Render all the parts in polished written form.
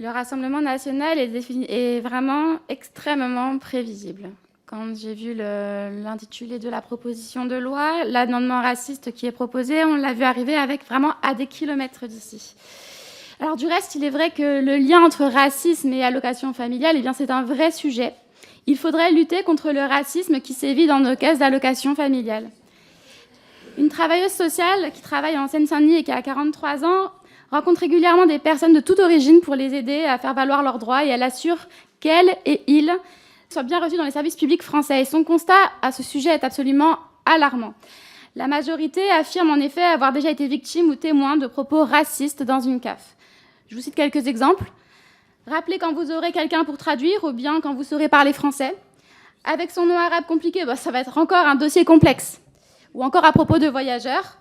Le Rassemblement national est vraiment extrêmement prévisible. Quand j'ai vu l'intitulé de la proposition de loi, l'amendement raciste qui est proposé, on l'a vu arriver avec vraiment à des kilomètres d'ici. Alors du reste, il est vrai que le lien entre racisme et allocation familiale, eh bien, c'est un vrai sujet. Il faudrait lutter contre le racisme qui sévit dans nos caisses d'allocation familiale. Une travailleuse sociale qui travaille en Seine-Saint-Denis et qui a 43 ans rencontre régulièrement des personnes de toute origine pour les aider à faire valoir leurs droits, et elle assure qu'elle et ils soient bien reçus dans les services publics français. Et son constat à ce sujet est absolument alarmant. La majorité affirme en effet avoir déjà été victime ou témoin de propos racistes dans une CAF. Je vous cite quelques exemples. Rappelez quand vous aurez quelqu'un pour traduire ou bien quand vous saurez parler français. Avec son nom arabe compliqué, ça va être encore un dossier complexe. Ou encore à propos de voyageurs.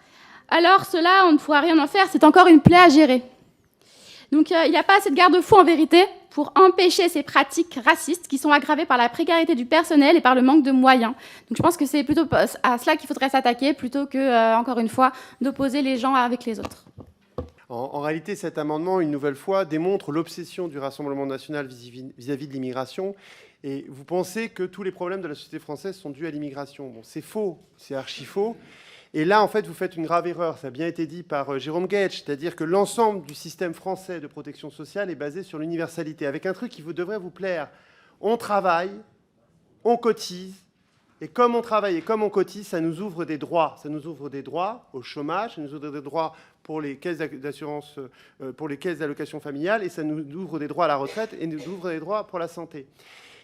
Alors cela, on ne pourra rien en faire, c'est encore une plaie à gérer. Donc il n'y a pas assez de garde-fous en vérité pour empêcher ces pratiques racistes qui sont aggravées par la précarité du personnel et par le manque de moyens. Donc je pense que c'est plutôt à cela qu'il faudrait s'attaquer plutôt que, encore une fois, d'opposer les gens avec les autres. En réalité, cet amendement, une nouvelle fois, démontre l'obsession du Rassemblement national vis-à-vis de l'immigration. Et vous pensez que tous les problèmes de la société française sont dus à l'immigration. Bon, c'est faux, c'est archi faux. Et là, en fait, vous faites une grave erreur. Ça a bien été dit par Jérôme Guedj, c'est-à-dire que l'ensemble du système français de protection sociale est basé sur l'universalité, avec un truc qui devrait vous plaire. On travaille, on cotise, et comme on travaille et comme on cotise, ça nous ouvre des droits. Ça nous ouvre des droits au chômage, ça nous ouvre des droits pour les caisses d'assurance, pour les caisses d'allocation familiale, et ça nous ouvre des droits à la retraite et nous ouvre des droits pour la santé.